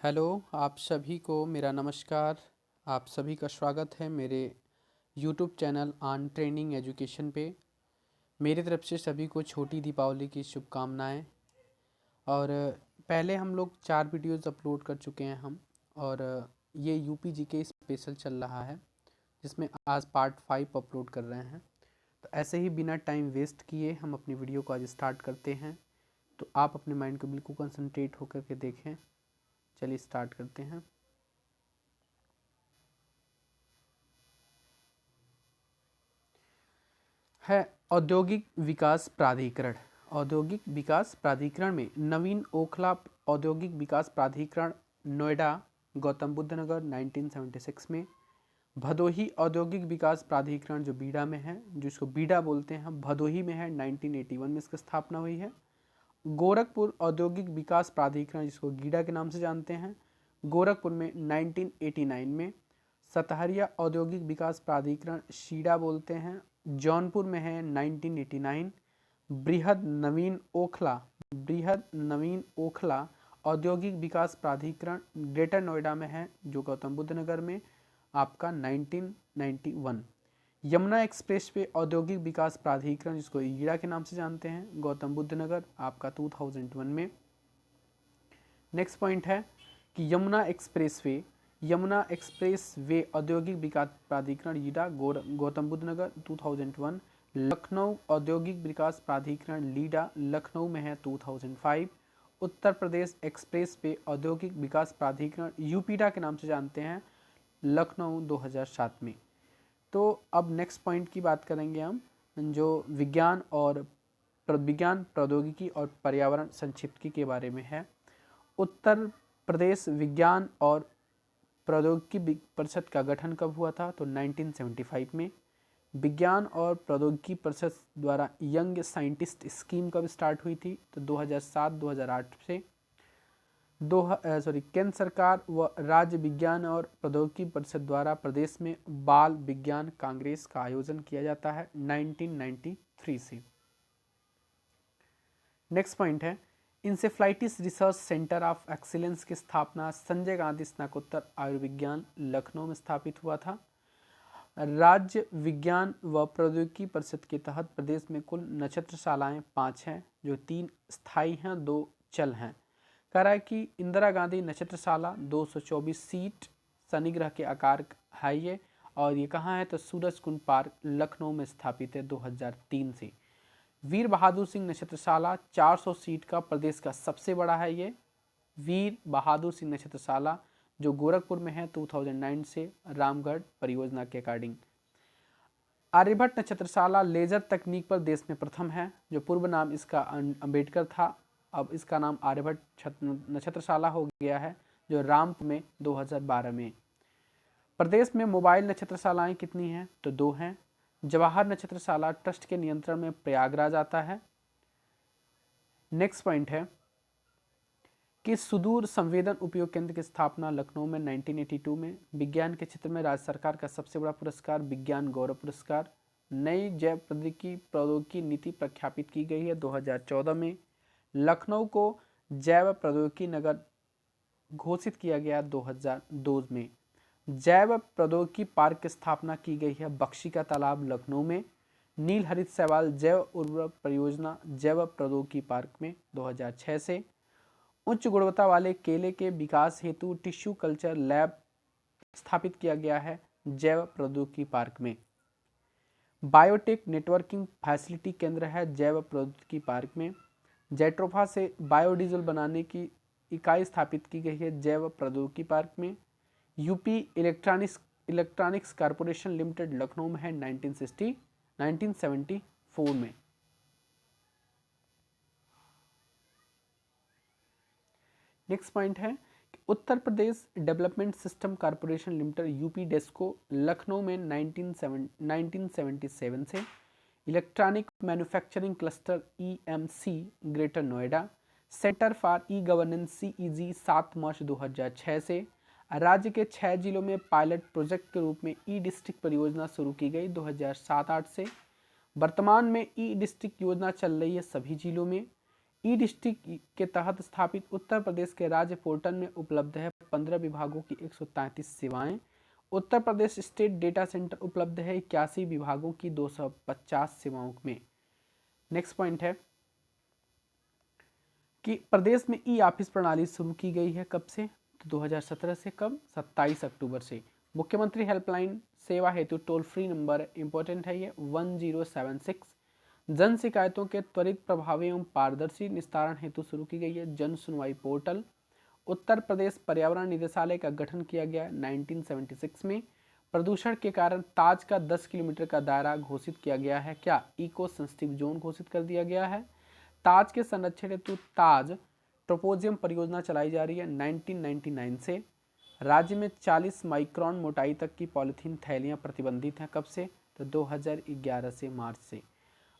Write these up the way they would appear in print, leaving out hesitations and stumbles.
Hello, आप सभी को मेरा नमस्कार। आप सभी का स्वागत है मेरे YouTube channel on training education पे। मेरी तरफ से सभी को छोटी दीपावली की शुभकामनाएं। और पहले हम लोग 4 वीडियोस अपलोड कर चुके हैं हम। और ये यूपी जीके स्पेशल चल रहा है, जिसमें आज पार्ट 5 अपलोड कर रहे हैं। तो ऐसे ही बिना टाइम वेस्ट किए हम अपनी वीडियो को आज स्टार्ट करते हैं। तो आप अपने माइंड को बिल्कुल कंसंट्रेट होकर के देखें। चलिए स्टार्ट करते हैं। है औद्योगिक विकास प्राधिकरण। औद्योगिक विकास प्राधिकरण में नवीन ओखला औद्योगिक विकास प्राधिकरण नोएडा गौतम बुद्ध नगर 1976 में, भदोही औद्योगिक विकास प्राधिकरण जो बीडा में है, जिसको बीडा बोलते हैं हम, भदोही में है, 1981 में इसकी स्थापना हुई है। गोरखपुर औद्योगिक विकास प्राधिकरण जिसको गीडा के नाम से जानते हैं, गोरखपुर में 1989 में। सतहरिया औद्योगिक विकास प्राधिकरण शीडा बोलते हैं, जौनपुर में है 1989। बृहद नवीन ओखला औद्योगिक विकास प्राधिकरण ग्रेटर नोएडा में है, जो गौतम बुद्ध नगर में आपका 1991। यमुना एक्सप्रेस वे औद्योगिक विकास प्राधिकरण जिसको ईड़ा के नाम से जानते हैं, गौतम बुद्ध नगर आपका 2001 में। नेक्स्ट पॉइंट है कि यमुना एक्सप्रेस वे औद्योगिक विकास प्राधिकरण ईड़ा गौतम बुद्ध नगर 2001। लखनऊ औद्योगिक विकास प्राधिकरण लीडा लखनऊ में है 2005। उत्तर प्रदेश एक्सप्रेस वे औद्योगिक विकास प्राधिकरण यूपीडा के नाम से जानते हैं, लखनऊ 2007 में। तो अब नेक्स्ट पॉइंट की बात करेंगे हम, जो विज्ञान प्रौद्योगिकी और पर्यावरण संक्षिप्त के बारे में है। उत्तर प्रदेश विज्ञान और प्रौद्योगिकी परिषद का गठन कब हुआ था? तो 1975 में। विज्ञान और प्रौद्योगिकी परिषद द्वारा यंग साइंटिस्ट स्कीम कब स्टार्ट हुई थी? तो 2007-2008 से। केंद्र सरकार व राज्य विज्ञान और प्रौद्योगिकी परिषद द्वारा प्रदेश में बाल विज्ञान कांग्रेस का आयोजन किया जाता है 1993 से। नेक्स्ट पॉइंट है, encephalitis research centre of excellence की स्थापना संजय गांधी स्नातकोत्तर आयुर्विज्ञान लखनऊ में स्थापित हुआ था। राज्य विज्ञान व प्रौद्योगिकी परिषद के तहत प्रदेश में कुल नक्षत्रशालाएं 5 हैं, जो 3 स्थायी हैं, 2 चल हैं। कह रहा है कि इंदिरा गांधी नक्षत्रशाला 224 सीट शनिग्रह के आकार है ये, और ये कहाँ है? तो सूरज कुंड पार्क लखनऊ में स्थापित है 2003 से। वीर बहादुर सिंह नक्षत्रशाला 400 सीट का प्रदेश का सबसे बड़ा है ये, वीर बहादुर सिंह नक्षत्रशाला, जो गोरखपुर में है 2009 से रामगढ़ परियोजना के अकॉर्डिंग। आर्यभट्ट नक्षत्रशाला लेजर तकनीक पर देश में प्रथम है, जो पूर्व नाम इसका अंबेडकर था, अब इसका नाम आर्यभट्ट नक्षत्रशाला हो गया है, जो रामपुर में 2012 में। प्रदेश में मोबाइल नक्षत्रशालाएं कितनी हैं? तो 2 हैं। जवाहर नक्षत्रशाला ट्रस्ट के नियंत्रण में प्रयागराज आता है। नेक्स्ट पॉइंट है कि सुदूर संवेदन उपयोग केंद्र की स्थापना लखनऊ में 1982 में। विज्ञान के क्षेत्र में राज्य सरकार का सबसे बड़ा पुरस्कार विज्ञान गौरव पुरस्कार। नई जैव प्रौद्योगिकी नीति प्रख्यापित की गई है 2014 में। लखनऊ को जैव प्रौद्योगिकी नगर घोषित किया गया 2002 में। जैव प्रौद्योगिकी पार्क की स्थापना की गई है बख्शी का तालाब लखनऊ में। नील हरित शैवाल जैव उर्वरक परियोजना जैव प्रौद्योगिकी पार्क में 2006 से। उच्च गुणवत्ता वाले केले के विकास हेतु टिश्यू कल्चर लैब स्थापित किया गया है जैव प्रौद्योगिकी पार्क में। बायोटेक नेटवर्किंग फैसिलिटी केंद्र है जैव प्रौद्योगिकी पार्क में। जेट्रोफा से बायोडीजल बनाने की इकाई स्थापित की गई है जैव प्रौद्योगिकी पार्क में। UP electronics corporation limited Lucknow में है 1974 में। नेक्स्ट पॉइंट है कि Uttar Pradesh development system corporation limited UP Desco Lucknow में 1977 से। Electronic manufacturing cluster EMC greater Noida. Centre for e governance CEG 7 मार्च 2006 से। राज्य के 6 जिलों में पायलट प्रोजेक्ट के रूप में ई डिस्ट्रिक्ट परियोजना शुरू की गई 2007-08 से। वर्तमान में ई डिस्ट्रिक्ट योजना चल रही है सभी जिलों में। ई डिस्ट्रिक्ट के तहत स्थापित उत्तर प्रदेश के राज्य पोर्टल में उपलब्ध है 15 विभागों की 133 सेवाएं। उत्तर प्रदेश स्टेट डेटा सेंटर उपलब्ध है 81 विभागों की 250 सेवाओं में। नेक्स्ट पॉइंट है कि प्रदेश में ई ऑफिस प्रणाली शुरू की गई है कब से, तो 2017 से। कब? 27 अक्टूबर से। मुख्यमंत्री हेल्पलाइन सेवा हेतु टोल फ्री नंबर इंपॉर्टेंट है ये 1076। जन शिकायतों के त्वरित प्रभावी एवं पारदर्शी निस्तारण हेतु शुरू की गई है जन सुनवाई पोर्टल। उत्तर प्रदेश पर्यावरण निदेशालय का गठन किया गया 1976 में। प्रदूषण के कारण ताज का 10 किलोमीटर का दायरा घोषित किया गया है, क्या? इको सेंसिटिव जोन घोषित कर दिया गया है। ताज के संरक्षण हेतु ताज ट्रोपोजियम परियोजना चलाई जा रही है 1999 से। राज्य में 40 माइक्रोन मोटाई तक की पॉलीथीन थैलियां प्रतिबंधित हैं, कब से? तो 2011 से, मार्च से।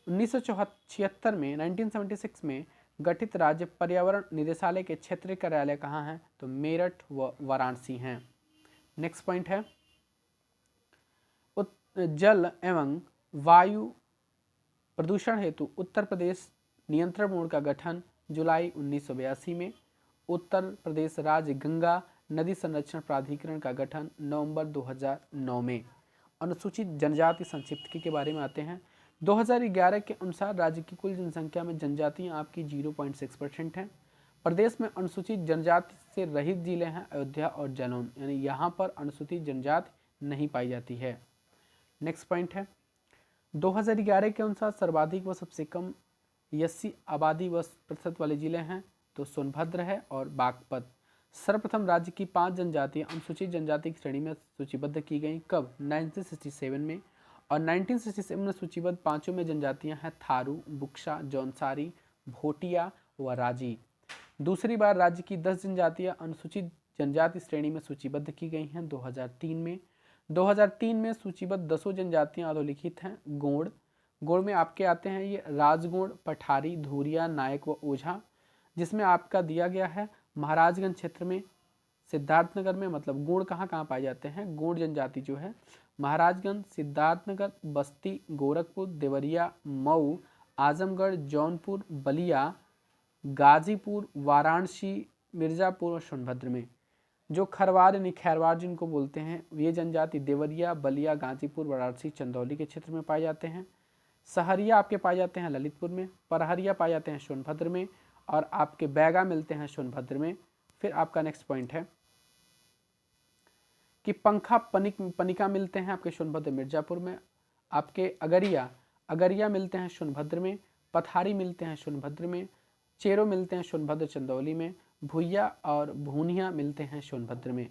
1976 में 1976 में गठित राज्य पर्यावरण निदेशालय के क्षेत्रीय कार्यालय कहाँ हैं? तो मेरठ व वाराणसी हैं। नेक्स्ट पॉइंट है जल एवं वायु प्रदूषण हेतु उत्तर प्रदेश नियंत्रण बोर्ड का गठन जुलाई 1982 में। उत्तर प्रदेश राज्य गंगा नदी संरक्षण प्राधिकरण का गठन नवंबर 2009 में। अनुसूचित जनजाति संक्षिप्त के बारे में आते हैं। 2011 के अनुसार राज्य की कुल जनसंख्या में जनजातियां आपकी 0.6% हैं। प्रदेश में अनुसूचित जनजाति से रहित जिले हैं अयोध्या और जालौन, यानी यहाँ पर अनुसूचित जनजाति नहीं पाई जाती है। नेक्स्ट पॉइंट है 2011 के अनुसार सर्वाधिक व सबसे कम एससी आबादी व प्रतिशत वाले जिले हैं, तो सोनभद्र है और बागपत। सर्वप्रथम राज्य की 5 जनजातियां अनुसूचित जनजाति की श्रेणी में सूचीबद्ध की गई, कब? 1967 में। और 1967 में सूचीबद्ध 5 में जनजातियां हैं थारू, बुक्सा, जौनसारी, भोटिया व राजी। दूसरी बार राज्य की 10 जनजातियां अनुसूचित जनजाति श्रेणी में सूचीबद्ध की गई हैं 2003 में। 2003 में सूचीबद्ध 10 जनजातियां अधोलिखित हैं। गोंड, गोंड में आपके आते हैं ये राजगोंड, पठारी, धूरिया, नायक व ओझा, जिसमें आपका दिया गया है महाराजगंज क्षेत्र में, सिद्धार्थनगर में। मतलब गोंड कहाँ कहाँ पाए जाते हैं? गोंड जनजाति जो है महाराजगंज, सिद्धार्थनगर, बस्ती, गोरखपुर, देवरिया, मऊ, आजमगढ़, जौनपुर, बलिया, गाजीपुर, वाराणसी, मिर्जापुर और सोनभद्र में। जो खरवार यानी खैरवार जिनको बोलते हैं, ये जनजाति देवरिया, बलिया, गाजीपुर, वाराणसी, चंदौली के क्षेत्र में पाए जाते हैं। सहरिया आपके पाए जाते हैं ललितपुर में, परहरिया पाए जाते हैं सोनभद्र में, और आपके बैगा मिलते हैं सोनभद्र में। फिर आपका नेक्स्ट पॉइंट है कि पंखा पनिका मिलते हैं आपके सोनभद्र मिर्जापुर में। आपके अगरिया मिलते हैं सोनभद्र में। पथारी मिलते हैं सोनभद्र में। चेरो मिलते हैं सोनभद्र चंदौली में। भुइया और भूनिया मिलते हैं सोनभद्र में।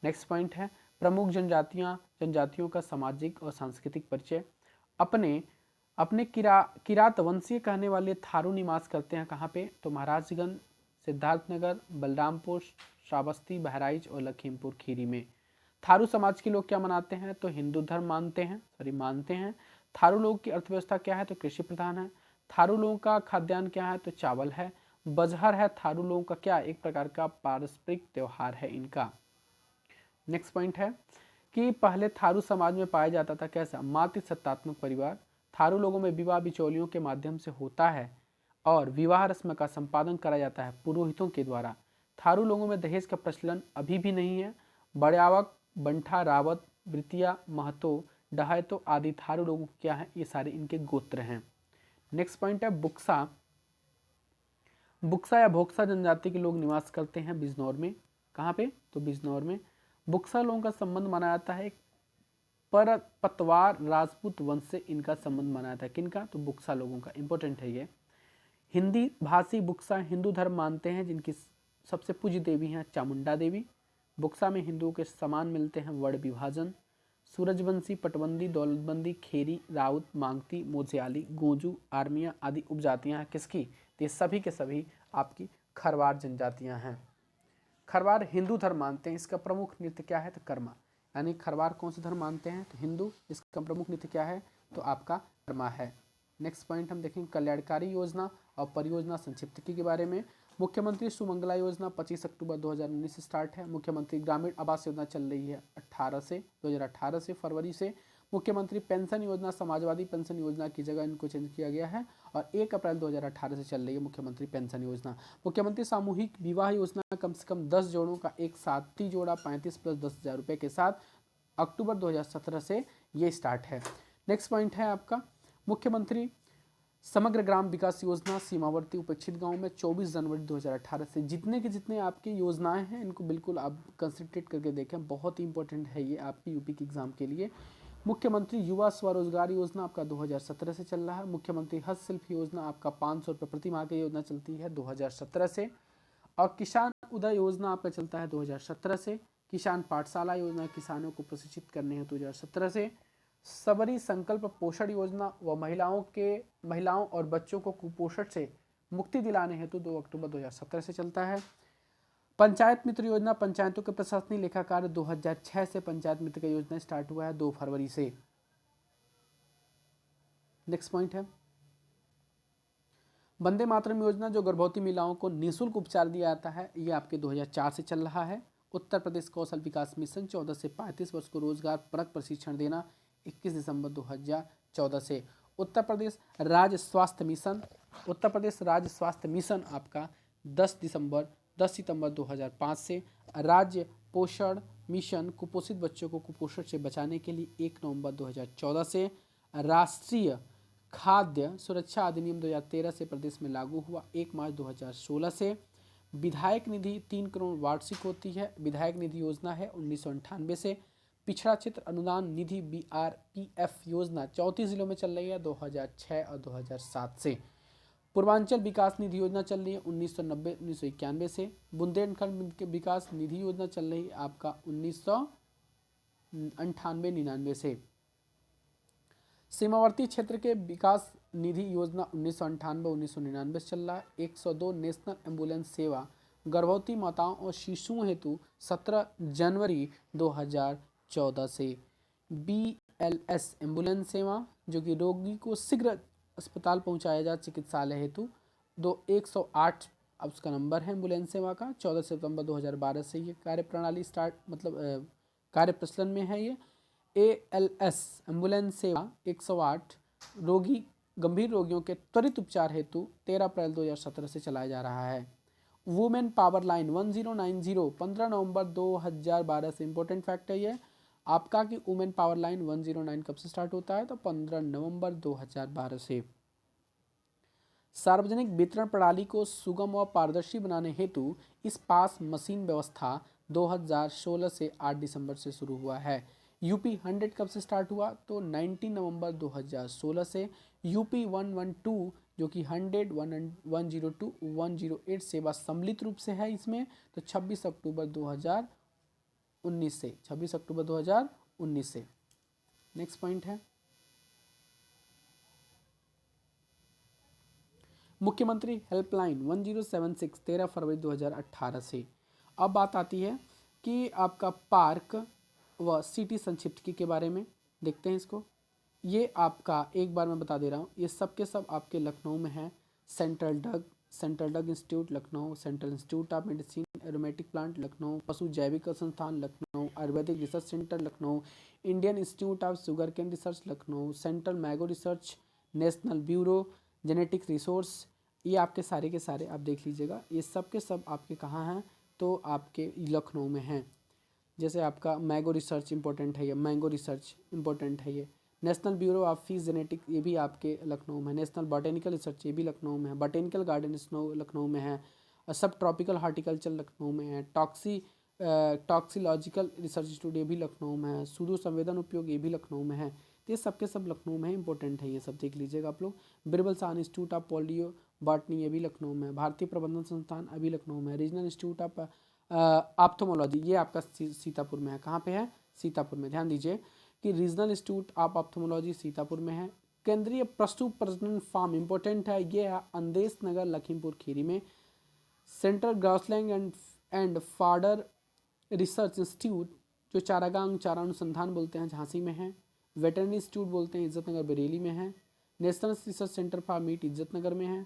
नेक्स्ट पॉइंट है प्रमुख जनजातियों का सामाजिक और सांस्कृतिक परिचय। अपने किरात वंशीय कहने वाले थारू निवास करते हैं कहाँ पे? तो महाराजगंज, सिद्धार्थनगर, बलरामपुर, श्रावस्ती, बहराइच और लखीमपुर खीरी में। थारू समाज के लोग क्या मनाते हैं? तो हिंदू धर्म मानते हैं। थारू लोगों की अर्थव्यवस्था क्या है? तो कृषि प्रधान है। थारू लोगों का खाद्यान्न क्या है? तो चावल है। बजहर है थारू लोगों का क्या? एक प्रकार का पारस्परिक त्योहार है इनका। नेक्स्ट पॉइंट है कि पहले थारू समाज में पाया जाता था कैसा? मातृसत्तात्मक परिवार। थारू लोगों में विवाह बिचौलियों के माध्यम से होता है और विवाह रस्म का संपादन करा जाता है पुरोहितों के द्वारा। थारू लोगों में दहेज का प्रचलन अभी भी नहीं है। बड़यावक, बंठा, रावत, वृतिया, महतो, डहायतो आदि थारू लोगों क्या है? ये सारे इनके गोत्र हैं। नेक्स्ट पॉइंट है बुक्सा या भोक्सा जनजाति के लोग निवास करते हैं बिजनौर में। कहाँ पे? तो बिजनौर में। बुक्सा लोगों का संबंध माना जाता है पर पतवार राजपूत वंश से इनका संबंध माना जाता है। किनका? तो बुक्सा लोगों का। इंपॉर्टेंट है ये। हिंदी भाषी बुक्सा हिंदू धर्म मानते हैं, जिनकी सबसे पूज्य देवी हैं चामुंडा देवी। बुक्सा में हिंदुओं के समान मिलते हैं वर्ण विभाजन। सूरजवंशी, पटबंदी, दौलतबंदी, खेरी, राउत, मांगती, मोजियाली, गोजू, आर्मिया आदि उपजातियां हैं किसकी? तो ये सभी के सभी आपकी खरवार जनजातियां हैं। खरवार हिंदू धर्म मानते हैं। इसका प्रमुख नृत्य क्या है? तो कर्मा। यानी खरवार कौन सा धर्म मानते हैं? तो हिंदू। इसका प्रमुख नृत्य क्या है? तो आपका कर्मा है। नेक्स्ट पॉइंट हम देखेंगे कल्याणकारी योजना और परियोजना संक्षिप्त के बारे में। मुख्यमंत्री सुमंगला योजना 25 अक्टूबर 2019 से स्टार्ट है। मुख्यमंत्री ग्रामीण आवास योजना चल रही है 2018 से फरवरी से। मुख्यमंत्री पेंशन योजना समाजवादी पेंशन योजना की जगह इनको चेंज किया गया है और 1 अप्रैल 2018 से चल रही है मुख्यमंत्री पेंशन योजना। मुख्यमंत्री सामूहिक विवाह योजना कम से कम 10 जोड़ों का एक साथी जोड़ा 35 + 10,000 रुपये के साथ अक्टूबर 2017 से ये स्टार्ट है। नेक्स्ट पॉइंट है आपका मुख्यमंत्री समग्र ग्राम विकास योजना सीमावर्ती उपेक्षित गांव में 24 जनवरी 2018 से जितने आपकी योजनाएं हैं इनको बिल्कुल आप कंसंट्रेट करके देखें, बहुत ही इंपॉर्टेंट है ये आपकी यूपी के एग्जाम के लिए। मुख्यमंत्री युवा स्वरोजगार योजना आपका 2017 से चल रहा है। मुख्यमंत्री हस्तशिल्प योजना आपका 500 रुपये प्रति माह की योजना चलती है 2017 से। और किसान उदय योजना आपका चलता है 2017 से। किसान पाठशाला योजना किसानों को प्रशिक्षित करने हेतु 2017 से। सबरी संकल्प पोषण योजना व महिलाओं और बच्चों को कुपोषण से मुक्ति दिलाने हेतु 2 अक्टूबर 2017 से चलता है। पंचायत मित्र योजना पंचायतों के प्रशासनिक लेखा कार्य 2006 से पंचायत मित्र का योजना स्टार्ट हुआ है 2 फरवरी से। नेक्स्ट पॉइंट है वंदे मातरम योजना जो गर्भवती महिलाओं को निःशुल्क उपचार दिया जाता है, ये आपके 2004 से चल रहा है। उत्तर प्रदेश कौशल विकास मिशन 14 से 35 वर्ष को रोजगार परक प्रशिक्षण देना 21 दिसंबर 2014 से। उत्तर प्रदेश राज्य स्वास्थ्य मिशन आपका 10 सितंबर 2005 से। राज्य पोषण मिशन कुपोषित बच्चों को कुपोषण से बचाने के लिए 1 नवंबर 2014 से। राष्ट्रीय खाद्य सुरक्षा अधिनियम 2013 से प्रदेश में लागू हुआ 1 मार्च 2016 से। विधायक निधि 3 करोड़ वार्षिक होती है, विधायक निधि योजना है 1998 से। पिछड़ा क्षेत्र अनुदान निधि BRPF योजना 34 जिलों में चल रही है 2006 और 2007 से। पूर्वांचल विकास निधि योजना चल रही है 1990-1991 से। बुंदेलखंड विकास निधि योजना चल रही है आपका 1998-99 से। सीमावर्ती क्षेत्र के विकास निधि योजना 1998-1999 से चल रहा है। 102 नेशनल एम्बुलेंस सेवा गर्भवती माताओं और शिशुओं हेतु 17 जनवरी 2014 से। BLS एम्बुलेंस सेवा जो कि रोगी को शीघ्र अस्पताल पहुंचाया जा चिकित्सालय हेतु 108 अब उसका नंबर है एम्बुलेंस सेवा का। 14 सितंबर 2012 से ये कार्यप्रणाली कार्य प्रचलन में है। ये ALS एम्बुलेंस सेवा 108 गंभीर रोगियों के त्वरित उपचार हेतु 13 अप्रैल 2017 से चलाया जा रहा है। वुमेन पावर लाइन 1090 15 नवंबर 2012 से। इंपॉर्टेंट फैक्ट है ये आपका कि वुमेन पावर लाइन 109 कब से स्टार्ट होता है तो 15 नवंबर 2012 से। सार्वजनिक वितरण प्रणाली को सुगम व पारदर्शी बनाने हेतु इस पास मशीन व्यवस्था 2016 से 8 दिसंबर से शुरू हुआ है। यूपी 100 कब से स्टार्ट हुआ तो 19 नवंबर 2016 से। यूपी 112 जो कि 100, 102, 108 सेवा सम्मिलित रूप से है इसमें तो 26 अक्टूबर 2019 से। 26 अक्टूबर 2019 से। नेक्स्ट पॉइंट है मुख्यमंत्री हेल्पलाइन 1076 13 फरवरी 2018 से। अब बात आती है कि आपका पार्क व सिटी संक्षिप्त के बारे में देखते हैं इसको। ये आपका एक बार मैं बता दे रहा हूँ, ये सब के सब आपके लखनऊ में है। Central drug institute Lucknow, central institute of medicine aromatic plant Lucknow, पशु जैविक संस्थान Lucknow, Ayurvedic research centre Lucknow, Indian institute of sugar cane research Lucknow, central mango research, national bureau genetic resource, ये आपके सारे के सारे आप देख लीजिएगा। ये सब के सब आपके कहाँ हैं तो आपके लखनऊ में हैं। जैसे आपका मैंगो रिसर्च इंपॉर्टेंट है, ये मैंगो रिसर्च इंपॉर्टेंट है। ये national bureau of fish genetic ये भी आपके लखनऊ में है। नेशनल बॉटेनिकल रिसर्च ये भी लखनऊ में है। बॉटेनिकल गार्डन लखनऊ में है। सब ट्रॉपिकल हार्टिकल्चर लखनऊ में है। टॉक्सिलॉजिकल रिसर्च इंस्टीट्यूट ये भी लखनऊ में है। सुदूर संवेदन उपयोग ये भी लखनऊ में है। तो ये सब के सब लखनऊ में है, इंपॉर्टेंट है, ये सब देख लीजिएगा आप लोग। Birbal Sahni institute of polio botany ये भी लखनऊ में है। भारतीय प्रबंधन संस्थान अभी लखनऊ में है। रीजनल इंस्टीट्यूट ऑफ ऑप्थोमोलॉजी ये आपका सीतापुर में है। कहाँ पे है? सीतापुर में। ध्यान दीजिए कि regional institute of ophthalmology Sitapur में है। केंद्रीय पशु प्रजनन फार्म इंपॉर्टेंट है, ये है अंदेश नगर लखीमपुर खीरी में। Central grassland and fodder research institute जो चारागांव चारा अनुसंधान बोलते हैं झांसी में है। वेटरनरी इंस्टीट्यूट बोलते हैं इज्जतनगर बरेली में है। National research centre for meet Izzatnagar में है।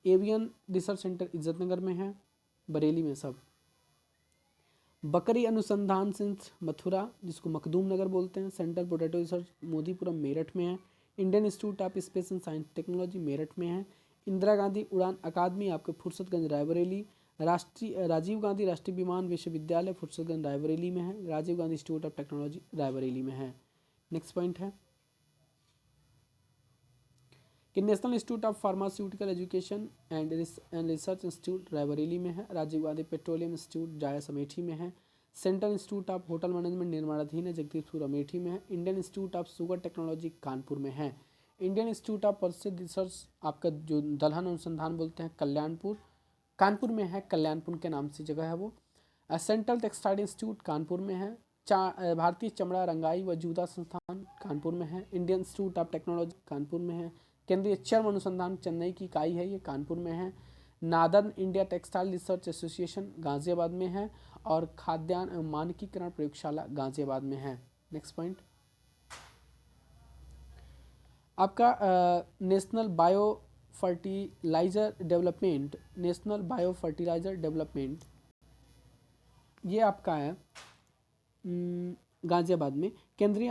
एवियन रिसर्च सेंटर इज्जतनगर में है, बरेली में सब। बकरी अनुसंधान संस्थान मथुरा, जिसको मखदूम नगर बोलते हैं। Central potato research Modipuram Meerut में है। Indian institute of space and science technology Meerut में है। इंदिरा गांधी उड़ान अकादमी आपके फुर्सतगंज रायबरेली। राष्ट्रीय राजीव गांधी राष्ट्रीय विमान विश्वविद्यालय फुर्सतगंज रायबरेली में है। Rajiv Gandhi institute of technology Raebareli में है। नेक्स्ट पॉइंट है कि national institute of pharmaceutical education and research institute Raebareli में है। राजीव गांधी पेट्रोलियम इंस्टीट्यूट जायस अमेठी में है। Central institute of hotel management निर्माणाधीन है, जगदीशपुर अमेठी में है। Indian institute of sugar technology Kanpur में है। इंडियन इंस्टीट्यूट ऑफ प्रसिद्ध रिसर्च आपका जो दलहन अनुसंधान बोलते हैं कल्याणपुर कानपुर में है। कल्याणपुर के नाम से जगह है वो। सेंट्रल टेक्सटाइल इंस्टीट्यूट कानपुर में है। भारतीय चमड़ा रंगाई व जूता संस्थान कानपुर में है। Indian institute of technology Kanpur में है। केंद्रीय चर्म अनुसंधान चेन्नई की इकाई है, ये कानपुर में है। Northern India textile research association Ghaziabad में है। और खाद्यान्न मानकीकरण प्रयोगशाला गाजियाबाद में है। नेक्स्ट पॉइंट आपका नेशनल बायो फर्टिलाइजर डेवलपमेंट ये आपका है गाजियाबाद में। केंद्रीय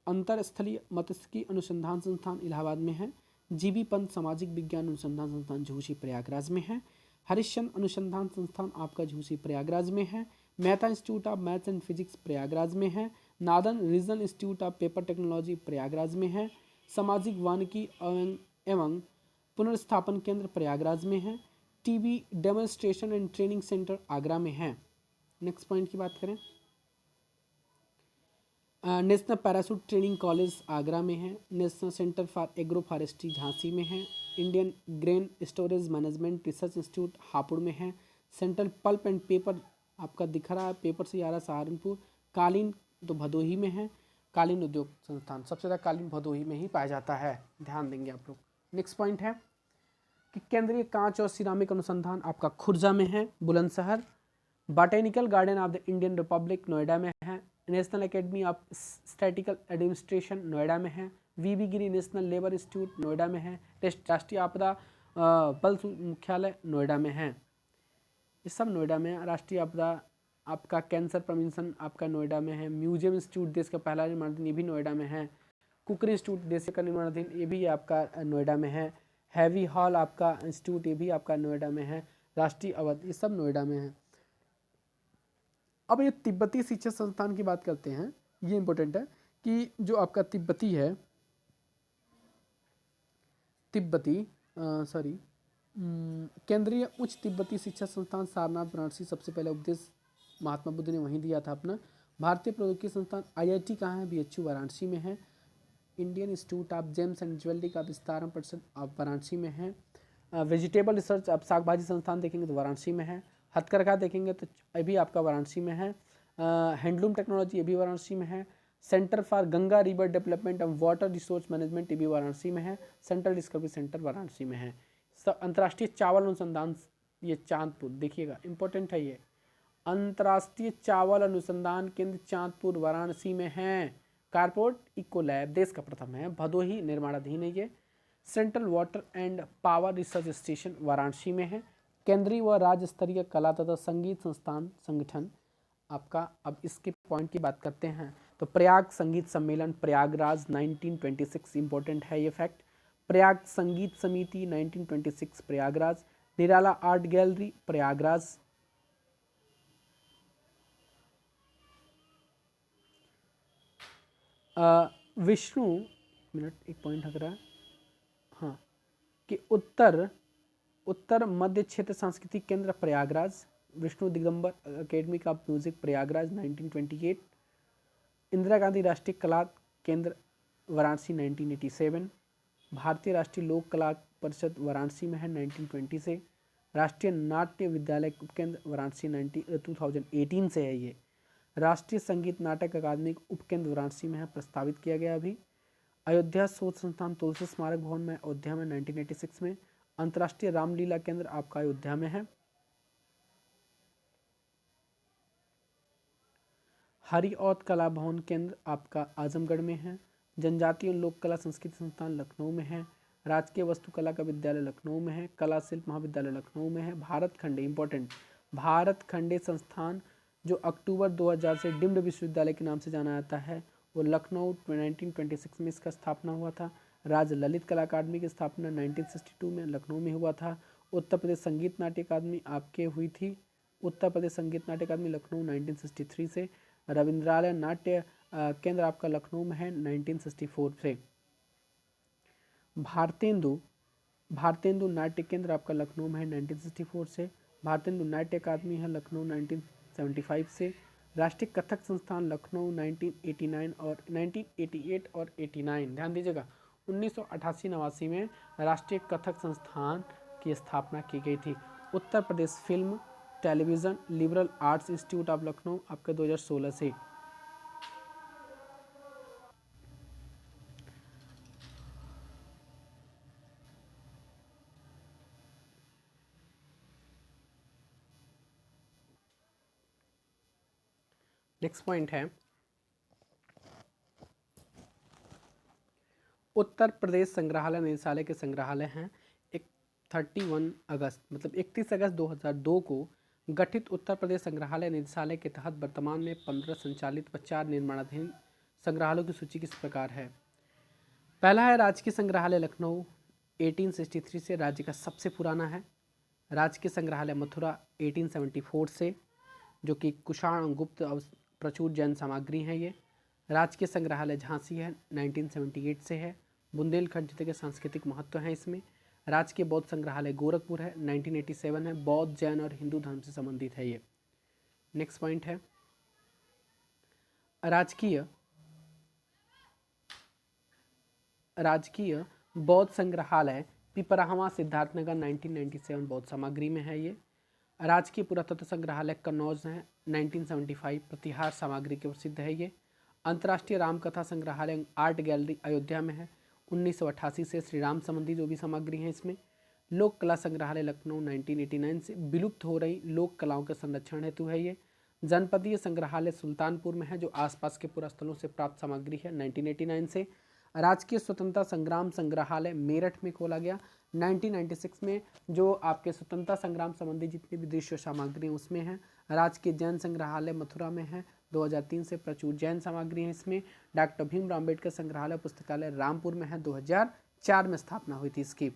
अंतरस्थलीय मत्स्यिकी अनुसंधान संस्थान इलाहाबाद में है। जीबी पंत सामाजिक विज्ञान अनुसंधान संस्थान झूसी प्रयागराज में है। हरिश्चंद्र अनुसंधान संस्थान आपका झूसी प्रयागराज में है। Mehta institute of maths and physics Prayagraj में है। नादन regional institute of paper technology Prayagraj में है। सामाजिक वानिकी एवं पुनर्स्थापन केंद्र प्रयागराज में है। TB demonstration and training centre Agra में है। नेक्स्ट पॉइंट की बात करें national parachute training college Agra में है। National centre for agro forestry Jhansi में है। Indian grain storage management research institute Hapur में है। सेंट्रल पल्प एंड पेपर आपका दिख रहा है, पेपर से आ रहा सहारनपुर। कालीन तो भदोही में है। कालीन उद्योग संस्थान सबसे ज़्यादा कालीन भदोही में ही पाया जाता है, ध्यान देंगे आप लोग। नेक्स्ट पॉइंट है कि केंद्रीय कांच और सिरामिक अनुसंधान आपका खुर्जा में है, Bulandshahr. Botanical garden of the Indian Republic Noida में है। National academy of statistical administration Noida में है। वीबी गिरी नेशनल लेबर इंस्टीट्यूट नोएडा में है। राष्ट्रीय आपदा बल मुख्यालय नोएडा में है। ये सब नोएडा में है। राष्ट्रीय आपदा आपका कैंसर प्रिवेंशन आपका नोएडा में है। म्यूजियम इंस्टीट्यूट देश का पहला निर्माणाधीन ये भी नोएडा में है। कुकरी इंस्टीट्यूट देश का निर्माणाधीन ये भी आपका नोएडा में है। हैवी हॉल आपका इंस्टीट्यूट ये भी आपका नोएडा में है। राष्ट्रीय अवध ये सब नोएडा में है। अब ये तिब्बती शिक्षा संस्थान की बात करते हैं, ये इंपॉर्टेंट है कि जो आपका तिब्बती है केंद्रीय उच्च तिब्बती शिक्षा संस्थान सारनाथ वाराणसी सबसे पहले उपदेश महात्मा बुद्ध ने वहीं दिया था अपना। भारतीय प्रौद्योगिकी संस्थान आईआईटी कहाँ है, बीएचयू वाराणसी में है। Indian institute of James and jewellery का विस्तारण परिषद आप वाराणसी में है। वेजिटेबल रिसर्च आप साग भाजी संस्थान देखेंगे तो वाराणसी में है। हथकरघा देखेंगे तो ये भी आपका वाराणसी में है। हैंडलूम टेक्नोलॉजी ये भी वाराणसी में है। Centre for Ganga river development and water resource management ये भी वाराणसी में है। सेंट्रल डिस्कवरी सेंटर वाराणसी में है। अंतर्राष्ट्रीय चावल अनुसंधान ये चांदपुर, देखिएगा इंपॉर्टेंट है ये। अंतर्राष्ट्रीय चावल अनुसंधान केंद्र चांदपुर वाराणसी में है। कारपोर्ट इको लैब देश का प्रथम है, भदोही निर्माणाधीन है ये। Central water and power research station Varanasi में है। केंद्रीय व राज्य स्तरीय कला तथा संगीत संस्थान संगठन आपका, अब इसके पॉइंट की बात करते हैं तो प्रयाग संगीत सम्मेलन प्रयागराज 1926 इंपॉर्टेंट है ये फैक्ट। प्रयाग संगीत समिति 1926 प्रयागराज। निराला आर्ट गैलरी प्रयागराज। विष्णु एक पॉइंट हट रहा है हाँ कि उत्तर मध्य क्षेत्र सांस्कृतिक केंद्र Prayagraj. Vishnu Digambar academy of music Prayagraj 1928। Indira Gandhi राष्ट्रीय कला केंद्र वाराणसी 1987। भारतीय राष्ट्रीय लोक कला परिषद वाराणसी में है 1920 से। राष्ट्रीय नाट्य विद्यालय उपकेंद्र वाराणसी 2018 से है ये। राष्ट्रीय संगीत नाटक अकादमी उपकेंद्र वाराणसी में है, प्रस्तावित किया गया अभी। अयोध्या शोध संस्थान तुलसी स्मारक भवन में अयोध्या में 1986 में। अंतर्राष्ट्रीय रामलीला केंद्र आपका अयोध्या में है। हरिऔध कला भवन केंद्र आपका आजमगढ़ में है। जनजातीय लोक कला संस्कृति संस्थान लखनऊ में है। राजकीय वस्तुकला का विद्यालय लखनऊ में है। कला शिल्प महाविद्यालय लखनऊ में है। भारत खंडे इंपॉर्टेंट, भारत खंडे संस्थान जो अक्टूबर 2000 से डिम्ड विश्वविद्यालय के नाम से जाना जाता है, वो लखनऊ 1926 में इसका स्थापना हुआ था। राज्य ललित कला अकादमी की स्थापना 1962 में लखनऊ में हुआ था। उत्तर प्रदेश संगीत नाट्य अकादमी आपके हुई थी, उत्तर प्रदेश संगीत नाट्य अकादमी लखनऊ 1963 से। रविंद्रालय नाट्य केंद्र आपका लखनऊ में है 1964 से। भारतेंदु नाट्य केंद्र आपका लखनऊ में है 1964 से। भारतेंदु नाट्य अकादमी है लखनऊ 1975 से। राष्ट्रीय कथक संस्थान लखनऊ 1989 और 1988 और 89, ध्यान दीजिएगा 1988-89 में राष्ट्रीय कथक संस्थान की स्थापना की गई थी। Uttar Pradesh film television liberal arts institute of Lucknow आपके 2016 से। नेक्स्ट पॉइंट है उत्तर प्रदेश संग्रहालय निदेशालय के संग्रहालय हैं। 31 अगस्त मतलब 31 अगस्त 2002 को गठित उत्तर प्रदेश संग्रहालय निदेशालय के तहत वर्तमान में 15 संचालित व 4 निर्माणाधीन संग्रहालयों की सूची किस प्रकार है। पहला है राजकीय संग्रहालय लखनऊ 1863 से, राज्य का सबसे पुराना है। राजकीय संग्रहालय मथुरा 1874 से, जो कि कुषाण और गुप्त प्रचुर जैन सामग्री है ये। राजकीय संग्रहालय झांसी है 1978 से है, बुंदेलखंड क्षेत्र के सांस्कृतिक महत्व है इसमें। राजकीय बौद्ध संग्रहालय गोरखपुर है 1987 है, बौद्ध जैन और हिंदू धर्म से संबंधित है ये। नेक्स्ट पॉइंट है राजकीय बौद्ध संग्रहालय पिपराहवा सिद्धार्थनगर 1997 बौद्ध सामग्री में है ये। राजकीय पुरातत्व संग्रहालय कन्नौज है 1975 प्रतिहार सामग्री के प्रसिद्ध है ये। अंतर्राष्ट्रीय रामकथा संग्रहालय आर्ट गैलरी अयोध्या में है 1988 से, श्री राम संबंधी जो भी सामग्री है इसमें। लोक कला संग्रहालय लखनऊ 1989 से, विलुप्त हो रही लोक कलाओं के संरक्षण हेतु है ये। जनपदीय संग्रहालय सुल्तानपुर में है, जो आसपास के पुरास्थलों से प्राप्त सामग्री है 1989 से। राजकीय स्वतंत्रता संग्राम संग्रहालय मेरठ में खोला गया 1996 में, जो आपके स्वतंत्रता संग्राम संबंधी जितनी भी दृश्य सामग्री है उसमें है। राजकीय जैन संग्रहालय मथुरा में है 2003 से, प्रचुर जैन सामग्री है इसमें। डॉक्टर भीमराव अम्बेडकर संग्रहालय पुस्तकालय रामपुर में है 2004 में स्थापना हुई थी इसकी।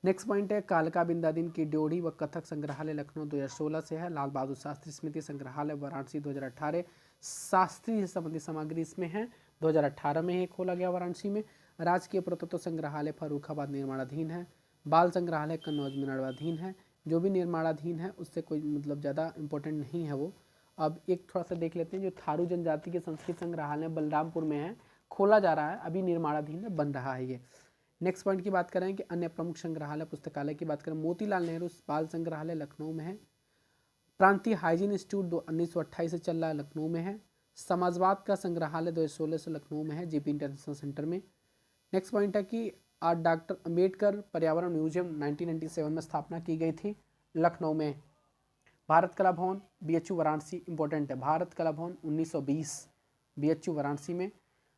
नेक्स्ट पॉइंट है कालका बिंदादीन की ड्योढ़ी व कथक संग्रहालय लखनऊ 2016 से है। लाल बहादुर शास्त्री स्मृति संग्रहालय वाराणसी 2018 शास्त्री से संबंधित सामग्री इसमें है, 2018 में ही खोला गया वाराणसी में। राजकीय पुरातत्व संग्रहालय फर्रुखाबाद निर्माणाधीन है। बाल संग्रहालय कन्नौज में निर्माणाधीन है। जो भी निर्माणाधीन है उससे कोई मतलब ज़्यादा इंपॉर्टेंट नहीं है वो। अब एक थोड़ा सा देख लेते हैं, जो थारू जनजाति के संस्कृत संग्रहालय बलरामपुर में है, खोला जा रहा है, अभी निर्माणाधीन में बन रहा है ये। नेक्स्ट पॉइंट की बात करें कि अन्य प्रमुख संग्रहालय पुस्तकालय की बात करें, मोतीलाल नेहरू बाल संग्रहालय लखनऊ में है। प्रांतीय हाइजीन इंस्टीट्यूट 1928 से चल रहा है, लखनऊ में है। समाजवाद का संग्रहालय 2016 से लखनऊ में है, जेपी इंटरनेशनल सेंटर में। नेक्स्ट पॉइंट है कि डॉक्टर अंबेडकर पर्यावरण म्यूजियम 1997 में स्थापना की गई थी लखनऊ में। भारत कला भवन बीएचयू वाराणसी इंपॉर्टेंट है, भारत कला भवन 1920 बीएचयू वाराणसी में।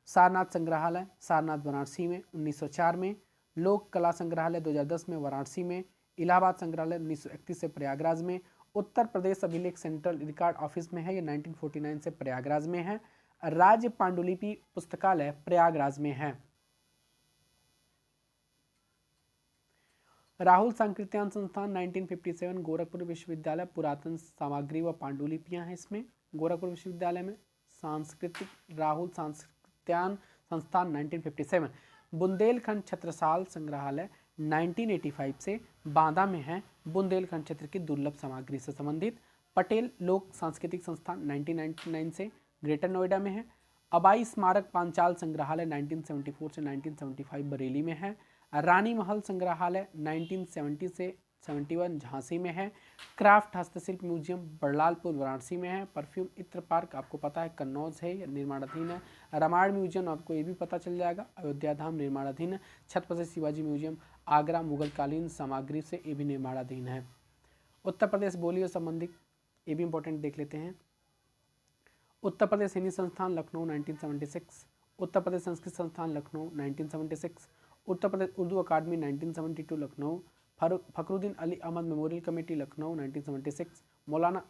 सारनाथ संग्रहालय सारनाथ वाराणसी में 1904 में। लोक कला संग्रहालय 2010 में वाराणसी में। इलाहाबाद संग्रहालय 1931 से प्रयागराज में। उत्तर प्रदेश अभिलेख सेंट्रल रिकॉर्ड ऑफिस में है, ये 1949 से प्रयागराज में है। राज्य पांडुलिपि पुस्तकालय प्रयागराज में है। राहुल सांकृत्यान संस्थान 1957 गोरखपुर विश्वविद्यालय, पुरातन सामग्री व पांडुलिपियां हैं इसमें। गोरखपुर विश्वविद्यालय में सांस्कृतिक राहुल सांकृत्यान संस्थान 1957। बुंदेलखंड छत्रसाल संग्रहालय 1985 से बांदा में है, बुंदेलखंड क्षेत्र की दुर्लभ सामग्री से संबंधित। पटेल लोक सांस्कृतिक संस्थान 1999 से ग्रेटर नोएडा में है। अबाई स्मारक पांचाल संग्रहालय 1974 से 1975 बरेली में है। रानी महल संग्रहालय 1970 से 71 झांसी में है। क्राफ्ट हस्तशिल्प म्यूजियम बड़लालपुर वाराणसी में है। परफ्यूम इत्र पार्क आपको पता है कन्नौज है, निर्माणाधीन है। रामायण म्यूजियम आपको ये भी पता चल जाएगा, अयोध्या धाम निर्माणाधीन है। छत्रपति शिवाजी म्यूजियम आगरा मुगलकालीन सामग्री से ये भी निर्माणाधीन है। उत्तर प्रदेश बोलियों संबंधित ये भी इंपॉर्टेंट देख लेते हैं। उत्तर प्रदेश हिंदी संस्थान लखनऊ 1976। उत्तर प्रदेश संस्कृत संस्थान लखनऊ 1976। उत्तर प्रदेश उर्दू अकादमी 1972 लखनऊ। Fakhruddin Ali Ahmed memorial committee Lucknow 1976। मौलाना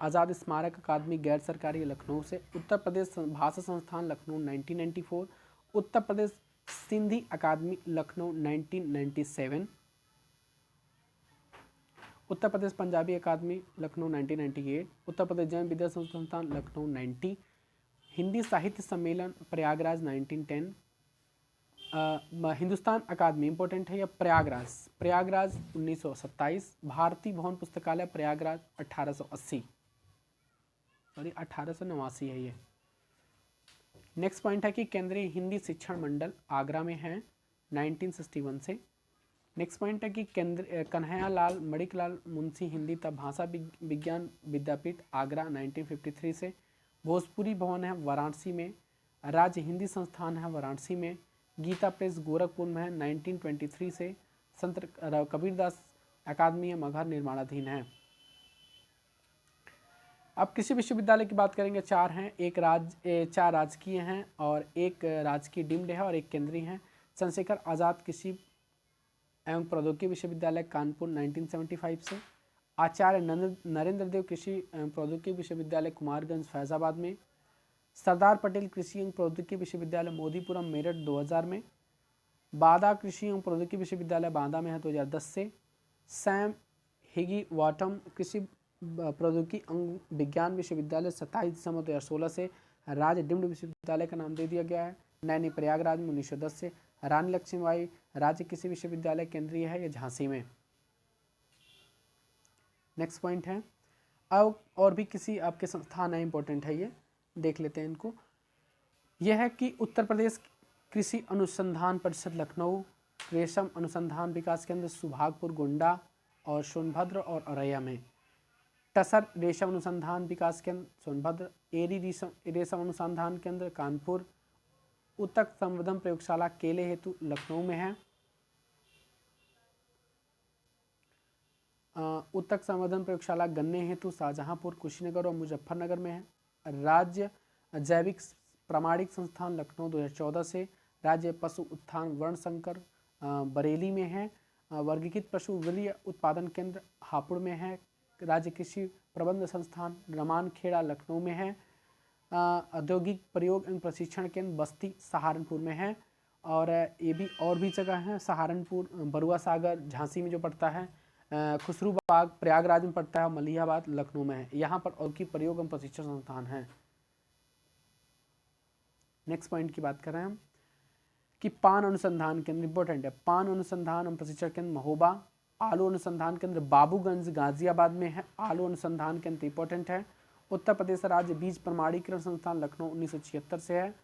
आज़ाद स्मारक अकादमी गैर सरकारी लखनऊ से, उत्तर प्रदेश भाषा संस्थान लखनऊ 1994, उत्तर प्रदेश सिंधी अकादमी लखनऊ 1997, उत्तर प्रदेश पंजाबी अकादमी लखनऊ 1998, उत्तर प्रदेश जैन विद्या संस्थान लखनऊ 90, हिंदी साहित्य सम्मेलन प्रयागराज 1910, हिंदुस्तान अकादमी इंपॉर्टेंट है, या प्रयागराज 1927, भारतीय भवन पुस्तकालय प्रयागराज 1880, सॉरी 1889 है ये। नेक्स्ट पॉइंट है कि केंद्रीय हिंदी शिक्षण मंडल आगरा में है 1961 से। नेक्स्ट पॉइंट है कि कन्हैयालाल मणिकलाल मुंशी हिंदी तथा भाषा विज्ञान विद्यापीठ आगरा 1953 से। भोजपुरी भवन है वाराणसी में, राज्य हिंदी संस्थान है वाराणसी में, गीता प्रेस गोरखपुर में है 1923 से, संत कबीरदास अकादमी मगहर निर्माणाधीन है। अब कृषि विश्वविद्यालय की बात करेंगे, 4 हैं, 4 राजकीय हैं और 1 राजकीय डीम्ड है और 1 केंद्रीय है। चंद्रशेखर आज़ाद कृषि एवं प्रौद्योगिकी विश्वविद्यालय कानपुर 1975 से, आचार्य नरेंद्र देव कृषि एवं प्रौद्योगिकी विश्वविद्यालय कुमारगंज फैजाबाद में, सरदार पटेल कृषि एवं प्रौद्योगिकी विश्वविद्यालय मोदीपुरम मेरठ 2000 में, बांदा कृषि एवं प्रौद्योगिकी विश्वविद्यालय बांदा में है 2010 से, सैम हिगी वाटम कृषि प्रौद्योगिकी एवं विज्ञान विश्वविद्यालय 27 दिसंबर 2016 से, राज्य डीम्ड विश्वविद्यालय का नाम दे दिया गया है, नैनी प्रयागराज में 1910 से, रानी लक्ष्मीबाई राज्य कृषि विश्वविद्यालय केंद्रीय है, ये झांसी में। नेक्स्ट पॉइंट है, अब और भी किसी आपके संस्थान है इंपॉर्टेंट है, ये देख लेते हैं इनको। यह है कि उत्तर प्रदेश कृषि अनुसंधान परिषद लखनऊ, रेशम अनुसंधान विकास केंद्र सुभागपुर गोंडा और सोनभद्र और औरैया में, टसर रेशम अनुसंधान विकास केंद्र सोनभद्र, एरी रेशम अनुसंधान केंद्र कानपुर, उत्तक संवर्धन प्रयोगशाला केले हेतु लखनऊ में है, उत्तक संवर्धन प्रयोगशाला गन्ने हेतु शाहजहांपुर, कुशीनगर और मुजफ्फरनगर में है, राज्य जैविक प्रमाणिक संस्थान लखनऊ 2014 से, राज्य पशु उत्थान वर्णशंकर बरेली में है, वर्गीकृत पशु वीर्य उत्पादन केंद्र हापुड़ में है, राज्य कृषि प्रबंध संस्थान रमानखेड़ा लखनऊ में है, औद्योगिक प्रयोग एवं प्रशिक्षण केंद्र बस्ती सहारनपुर में है, और ये भी और भी जगह हैं, सहारनपुर, बरुआ सागर झांसी में जो पड़ता है, खुसरूबाग प्रयागराज में पड़ता है, मलिहाबाद लखनऊ में है, यहाँ पर औद्योगिक प्रयोग एवं प्रशिक्षण संस्थान है। नेक्स्ट पॉइंट की बात कर रहे हैं हम कि पान अनुसंधान केंद्र इंपॉर्टेंट है, पान अनुसंधान एवं प्रशिक्षण केंद्र महोबा, आलू अनुसंधान केंद्र बाबूगंज गाजियाबाद में है, आलू अनुसंधान केंद्र इंपॉर्टेंट है, उत्तर प्रदेश राज्य बीज प्रमाणीकरण संस्थान लखनऊ 1976 से है,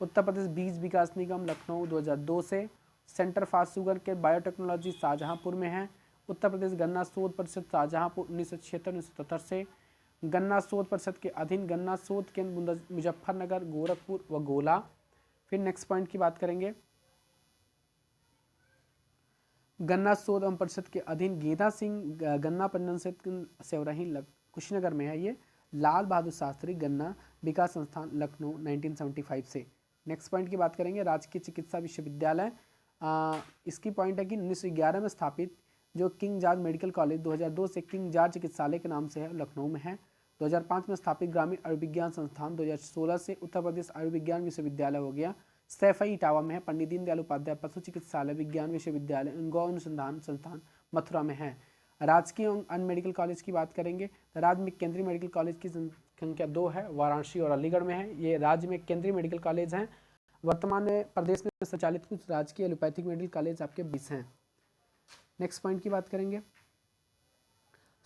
उत्तर प्रदेश बीज विकास निगम लखनऊ 2002 से, सेंटर फॉर शुगर के बायोटेक्नोलॉजी शाहजहांपुर में है, उत्तर प्रदेश गन्ना शोध परिषद शाहजहांपुर 1976-1977 से, गन्ना शोध परिषद के अधीन गन्ना शोध केंद्र मुजफ्फरनगर, गोरखपुर व गोला। फिर नेक्स्ट पॉइंट की बात करेंगे, गन्ना शोध एवं परिषद के अधीन गेदा सिंह गन्ना प्रबंधन सेवरही कुशीनगर में है, ये लाल बहादुर शास्त्री गन्ना विकास संस्थान लखनऊ 1975 से। नेक्स्ट पॉइंट की बात करेंगे, राजकीय चिकित्सा विश्वविद्यालय, इसकी पॉइंट है कि 1911 में स्थापित जो किंग जॉर्ज मेडिकल कॉलेज 2002 से किंग जॉर्ज चिकित्सालय के नाम से है, लखनऊ में है, 2005 में स्थापित ग्रामीण आयुर्विज्ञान संस्थान 2016 से उत्तर प्रदेश आयुर्विज्ञान विश्वविद्यालय हो गया, सैफई इटावा में है, पंडित दीनदयाल उपाध्याय पशु चिकित्सालय विज्ञान विश्वविद्यालय गौ अनुसंधान संस्थान मथुरा में है। राजकीय एवं अन्य मेडिकल कॉलेज की बात करेंगे तो राज्य में केंद्रीय मेडिकल कॉलेज की संख्या 2 है, वाराणसी और अलीगढ़ में है, ये राज्य में केंद्रीय मेडिकल कॉलेज हैं। वर्तमान में प्रदेश में संचालित कुछ राजकीय एलोपैथिक मेडिकल कॉलेज आपके 20 हैं। नेक्स्ट पॉइंट की बात करेंगे,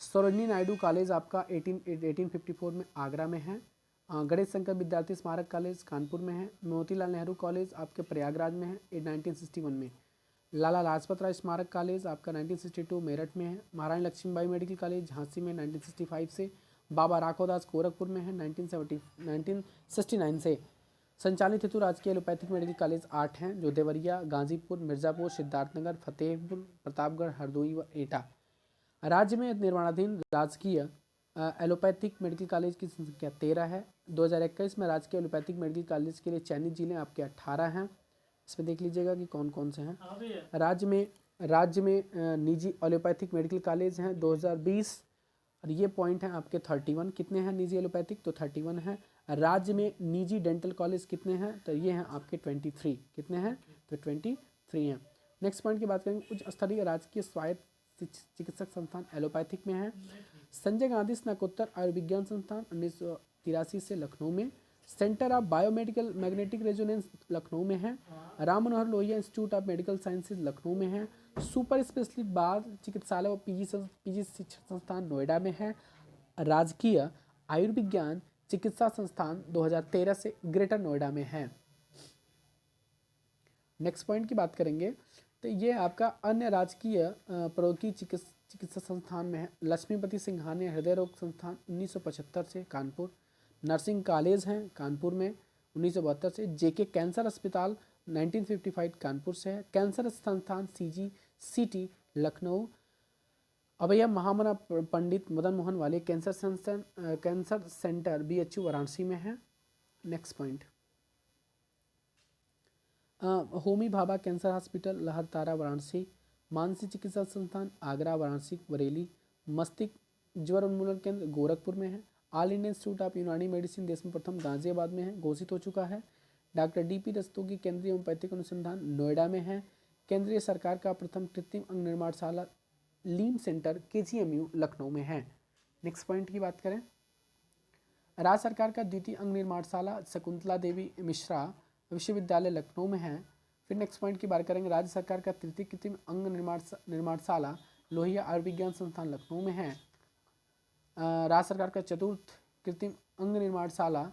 सरोजिनी नायडू कॉलेज आपका 1854 में आगरा में है, गणेश शंकर विद्यार्थी स्मारक कॉलेज कानपुर में है, मोतीलाल नेहरू कॉलेज आपके प्रयागराज में है 1961 में, लाला लाजपत राय स्मारक कॉलेज आपका 1962 मेरठ में है, महारानी लक्ष्मीबाई मेडिकल कॉलेज झांसी में 1965 से, बाबा राघवदास गोरखपुर में है 1969 से। संचालित हेतु राजकीय एलोपैथिक मेडिकल कॉलेज 8 हैं, जो देवरिया, गाजीपुर, मिर्जापुर, सिद्धार्थनगर, फतेहपुर, प्रतापगढ़, हरदोई व एटा। राज्य में निर्माणाधीन राजकीय एलोपैथिक मेडिकल कॉलेज की संख्या 13 है। 2021 में राजकीय एलोपैथिक मेडिकल कॉलेज के लिए चयनित जिले आपके 18 हैं। इसमें देख लीजिएगा कि कौन कौन से हैं। राज्य में राज्य में निजी एलोपैथिक मेडिकल कॉलेज हैं 2020, और ये पॉइंट हैं आपके 31। कितने हैं निजी एलोपैथिक? तो 31 है। राज्य में निजी डेंटल कॉलेज कितने हैं? तो ये हैं आपके 23। कितने हैं? तो 23 हैं। नेक्स्ट पॉइंट की बात करेंगे, उच्च स्तरीय राजकीय स्वायत्त चिकित्सक संस्थान एलोपैथिक में है संजय गांधी स्नातकोत्तर आयुर्विज्ञान संस्थान 1983 से लखनऊ में, centre of biomedical magnetic resonance Lucknow में है, Ram Manohar Lohia institute of medical sciences Lucknow में है, सुपर स्पेशलिस्ट बाल चिकित्सालय और पीजी शिक्षा संस्थान नोएडा में है, राजकीय आयुर्विज्ञान चिकित्सा संस्थान 2013 से ग्रेटर नोएडा में है। नेक्स्ट पॉइंट की बात करेंगे तो ये आपका अन्य राजकीय प्रौद्योगिकी चिकित्सा संस्थान में है लक्ष्मीपति सिंघानिया हृदय रोग संस्थान 1975 से कानपुर, नर्सिंग कॉलेज हैं कानपुर में 1972 से, जेके कैंसर अस्पताल 1955 कानपुर से है, कैंसर संस्थान CGCT लखनऊ, अभय महामना पंडित मदन मोहन वाले कैंसर सेंटर BHU वाराणसी में है। Next point, Homi Bhabha cancer hospital Lahartara Varanasi, मानसिक चिकित्सा संस्थान आगरा वाराणसी बरेली, मस्तिष्क ज्वर उन्मूलन केंद्र गोरखपुर में है, ऑल इंडिया इंस्टीट्यूट ऑफ यूनानी मेडिसिन देश में प्रथम गाजियाबाद में है, घोषित हो चुका है, डॉक्टर DP रस्तोगी केंद्रीय होम्योपैथिक अनुसंधान नोएडा में है, केंद्रीय सरकार का प्रथम कृत्रिम अंग निर्माणशाला लीम सेंटर KGMU लखनऊ में है। नेक्स्ट पॉइंट की बात करें, राज्य सरकार का द्वितीय अंग निर्माणशाला शकुंतला देवी मिश्रा विश्वविद्यालय लखनऊ में है। फिर नेक्स्ट पॉइंट की बात करेंगे, राज्य सरकार का तृतीय कृत्रिम अंग निर्माणशाला लोहिया आयुर्विज्ञान संस्थान लखनऊ में है। राज्य सरकार का चतुर्थ कृत्रिम अंग निर्माणशाला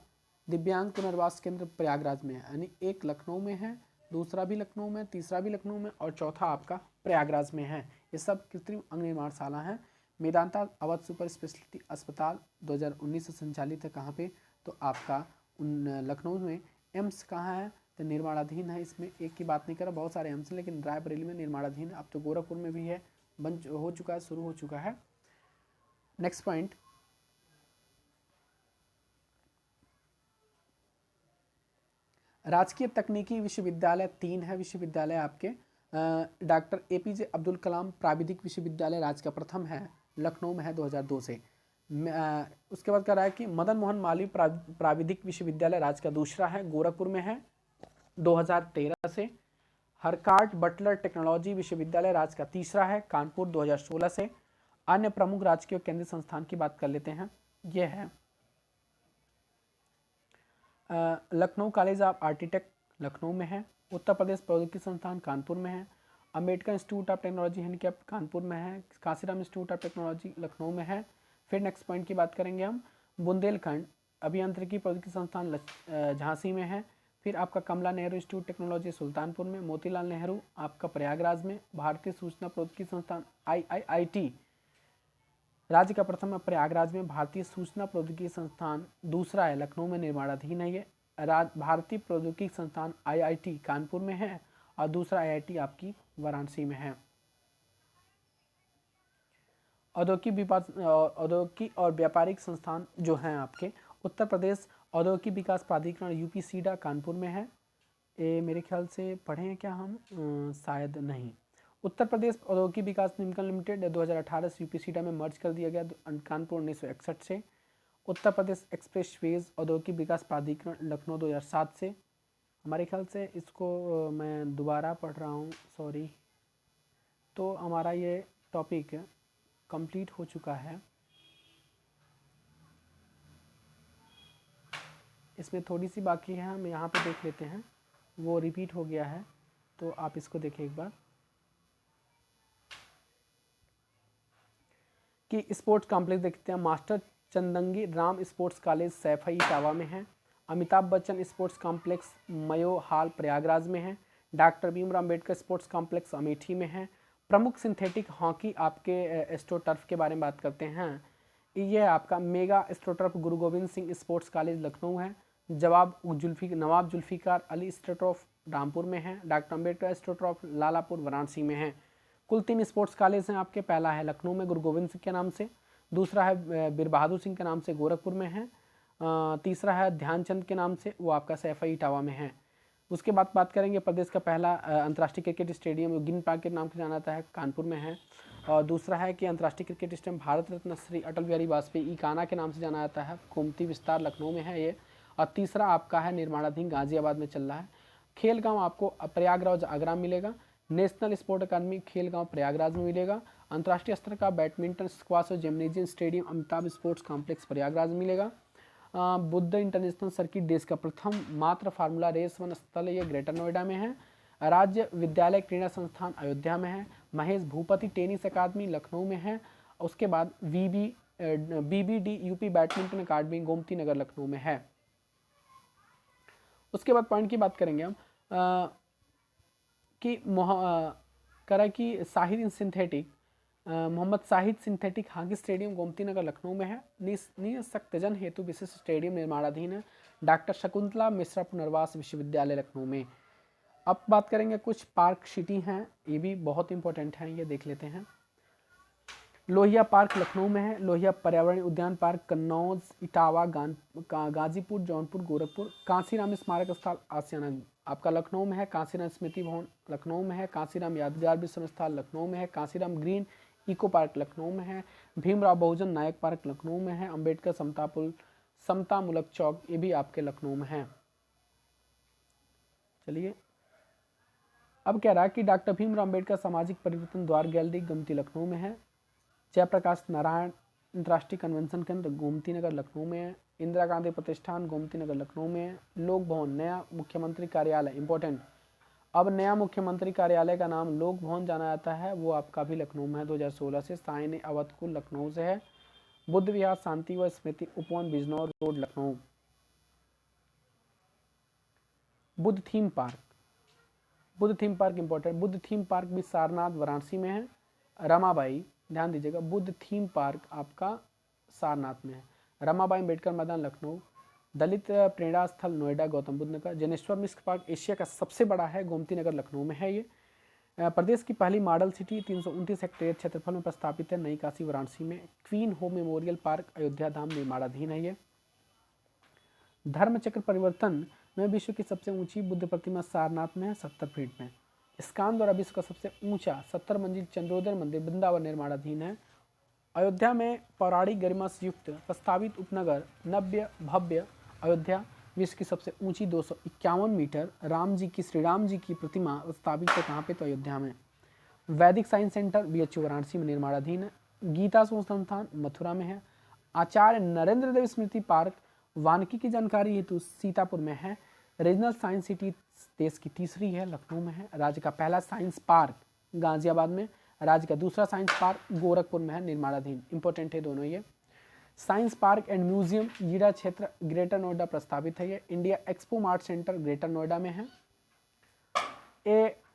दिव्यांग पुनर्वास केंद्र प्रयागराज में है, यानी एक लखनऊ में है, दूसरा भी लखनऊ में, तीसरा भी लखनऊ में और चौथा आपका प्रयागराज में है। ये सब कृत्रिम अंग निर्माणशाला हैं। मेदांता अवध सुपर स्पेशलिटी अस्पताल 2019 से संचालित है, कहाँ पे? तो आपका लखनऊ में। एम्स कहाँ है? तो निर्माणाधीन है, इसमें एक की बात नहीं कर रहा, बहुत सारे एम्स हैं, लेकिन रायबरेली में निर्माणाधीन है। अब तो गोरखपुर में भी है, हो चुका है, शुरू हो चुका है। नेक्स्ट पॉइंट, राजकीय तकनीकी विश्वविद्यालय 3 है विश्वविद्यालय आपके, डॉक्टर APJ अब्दुल कलाम प्राविधिक विश्वविद्यालय राज्य का प्रथम है, लखनऊ में है 2002 से। उसके बाद कह रहा है कि मदन मोहन मालवीय प्राविधिक विश्वविद्यालय राज्य का दूसरा है, गोरखपुर में है 2013 से। हरकार्ट बटलर टेक्नोलॉजी विश्वविद्यालय राज्य का तीसरा है, कानपुर 2016 से। अन्य प्रमुख राजकीय केंद्रीय संस्थान की बात कर लेते हैं, यह है Lucknow college of architect Lucknow में है, उत्तर प्रदेश प्रौद्योगिकी संस्थान कानपुर में है, Ambedkar institute of technology handicap Kanpur में है, Kashiram institute of technology Lucknow में है। फिर नेक्स्ट पॉइंट की बात करेंगे हम, बुंदेलखंड अभियांत्रिकी प्रौद्योगिकी संस्थान झांसी में है। फिर आपका कमला नेहरू इंस्टीट्यूट टेक्नोलॉजी सुल्तानपुर में, मोतीलाल नेहरू आपका प्रयागराज में, भारतीय सूचना प्रौद्योगिकी संस्थान IIIT राज्य का प्रथम है प्रयागराज में, भारतीय सूचना प्रौद्योगिकी संस्थान दूसरा है लखनऊ में, निर्माणाधीन है ये। भारतीय प्रौद्योगिकी संस्थान IIT कानपुर में है और दूसरा IIT आपकी वाराणसी में है। औद्योगिक और व्यापारिक संस्थान जो हैं आपके, उत्तर प्रदेश औद्योगिक विकास प्राधिकरण UP-SIDA कानपुर में है। ये मेरे ख्याल से पढ़े हैं क्या हम? शायद नहीं। उत्तर प्रदेश औद्योगिक विकास निगम लिमिटेड 2018 से UP-SIDA में मर्ज कर दिया गया कानपुर 1961 से। उत्तर प्रदेश एक्सप्रेसवेज औद्योगिक विकास प्राधिकरण लखनऊ 2007 से। हमारे ख्याल से इसको मैं दोबारा पढ़ रहा हूँ, सॉरी। तो हमारा ये टॉपिक कंप्लीट हो चुका है, इसमें थोड़ी सी बाकी है, हम यहाँ पे देख लेते हैं, वो रिपीट हो गया है तो आप इसको देखें एक बार। कि स्पोर्ट्स कॉम्प्लेक्स देखते हैं, master Chandgi Ram sports college Saifai Etawah में है, Amitabh Bachchan sports complex Mayo hall Prayagraj में है, doctor Bhimrao Ambedkar sports complex Amethi में है। प्रमुख सिंथेटिक हॉकी आपके एस्ट्रोटर्फ के बारे में बात करते हैं, ये आपका मेगा एस्ट्रोटर्फ गुरु गोविंद सिंह स्पोर्ट्स कॉलेज लखनऊ है, नवाब जुल्फिकार अली एस्ट्रोटर्फ रामपुर में है, डॉक्टर अम्बेडकर एस्ट्रोटर्फ लालापुर वाराणसी में है। कुल 3 स्पोर्ट्स कॉलेज हैं आपके, पहला है लखनऊ में गुरु गोविंद सिंह के नाम से, दूसरा है बीर बहादुर सिंह के नाम से गोरखपुर में है, तीसरा है ध्यानचंद के नाम से, वो आपका सैफई इटावा में है। उसके बाद बात करेंगे प्रदेश का पहला अंतर्राष्ट्रीय क्रिकेट स्टेडियम ग्रीन पार्क के नाम से जाना जाता है, कानपुर में है। और दूसरा है कि अंतर्राष्ट्रीय क्रिकेट स्टेडियम भारत रत्न श्री अटल बिहारी वाजपेयी इकाना के नाम से जाना जाता है, गोमती विस्तार लखनऊ में है ये। और तीसरा आपका है निर्माणाधीन गाजियाबाद में चल रहा है। खेल गांव आपको प्रयागराज आगरा में मिलेगा। नेशनल स्पोर्ट अकादमी खेल गांव प्रयागराज में मिलेगा। अंतर्राष्ट्रीय स्तर का बैडमिंटन, स्क्वाश और gymnasium stadium Amitabh sports complex Prayagraj में मिलेगा। बुद्ध इंटरनेशनल सर्किट देश का प्रथम मात्र फार्मूला रेस वन स्थल ये ग्रेटर नोएडा में है। राज्य विद्यालय क्रीड़ा संस्थान अयोध्या में है। महेश भूपति टेनिस अकादमी लखनऊ में है। उसके बाद BBD यूपी बैडमिंटन अकादमी गोमती नगर लखनऊ में है। उसके बाद पॉइंट की बात करेंगे हम कि Shahid synthetic Mohammad Shahid synthetic hockey stadium Gomti Nagar Lucknow में है। निःशक्तजन हेतु विशिष्ट स्टेडियम निर्माणाधीन है, डॉक्टर शकुंतला मिश्रा पुनर्वास विश्वविद्यालय लखनऊ में। अब बात करेंगे कुछ पार्क सिटी हैं, ये भी बहुत इंपॉर्टेंट हैं, ये देख लेते हैं। लोहिया पार्क लखनऊ में है। लोहिया पर्यावरण उद्यान पार्क कन्नौज, इटावा, गाजीपुर, जौनपुर, गोरखपुर। कांसीराम स्मारक स्थल आसियाना आपका लखनऊ में है। कांसीराम स्मृति भवन लखनऊ में है। कांसीराम यादगार विश्व स्थल लखनऊ में है। Kanshiram green eco park Lucknow में है। भीमराव बहुजन नायक पार्क लखनऊ में है। अंबेडकर समतामूलक चौक ये भी आपके लखनऊ में है। चलिए अब कह रहा है कि डॉक्टर भीमराव अंबेडकर सामाजिक परिवर्तन द्वार गैलरी गोमती लखनऊ में है। जयप्रकाश नारायण अंतर्राष्ट्रीय कन्वेंशन केंद्र गोमती नगर लखनऊ में है। इंदिरा गांधी प्रतिष्ठान गोमती नगर लखनऊ में है। लोक भवन नया मुख्यमंत्री कार्यालय इंपॉर्टेंट, अब नया मुख्यमंत्री कार्यालय का नाम लोक भवन जाना जाता है, वो आपका भी लखनऊ में है 2016 से। साइन अवधकुल लखनऊ से है। बुद्ध विहार शांति व स्मृति उपवन Bijnor road Lucknow. Buddha theme park important, Buddha theme park भी सारनाथ वाराणसी में है। रमाबाई ध्यान दीजिएगा, बुद्ध थीम पार्क आपका सारनाथ में है। रमाबाई अम्बेडकर मैदान लखनऊ। दलित प्रेरणा स्थल नोएडा गौतम बुद्ध नगर। जनेश्वर मिश्र पार्क एशिया का सबसे बड़ा है, गोमती नगर लखनऊ में है ये। प्रदेश की पहली मॉडल सिटी 329 हेक्टेयर क्षेत्रफल में प्रस्तावित है, नई काशी वाराणसी में। Queen home memorial park Ayodhya Dham निर्माणाधीन है ये। धर्मचक्र परिवर्तन में विश्व की सबसे ऊंची बुद्ध प्रतिमा सारनाथ में है 70 फीट में। स्कान द्वारा विश्व का सबसे ऊंचा 70 मंजिल चंद्रोदय मंदिर वृंदावन निर्माणाधीन है। अयोध्या में पौराणिक गरिमा से युक्त प्रस्तावित उपनगर नव्य भव्य अयोध्या विश्व की सबसे ऊंची 251 मीटर श्री राम जी की प्रतिमा प्रस्तावित है, कहाँ पे, तो अयोध्या में। वैदिक साइंस सेंटर BHU वाराणसी में निर्माणाधीन है। गीता संस्थान मथुरा में है। आचार्य नरेंद्र देव स्मृति पार्क वानिकी की जानकारी हेतु सीतापुर में है। रीजनल साइंस सिटी देश की तीसरी है, लखनऊ में है। राज्य का पहला साइंस पार्क गाजियाबाद में। राज्य का दूसरा साइंस पार्क गोरखपुर में है, निर्माणाधीन। इंपॉर्टेंट है दोनों ये। साइंस पार्क एंड म्यूजियम जीरा क्षेत्र ग्रेटर नोएडा प्रस्तावित है ये। India expo mart centre greater Noida में है।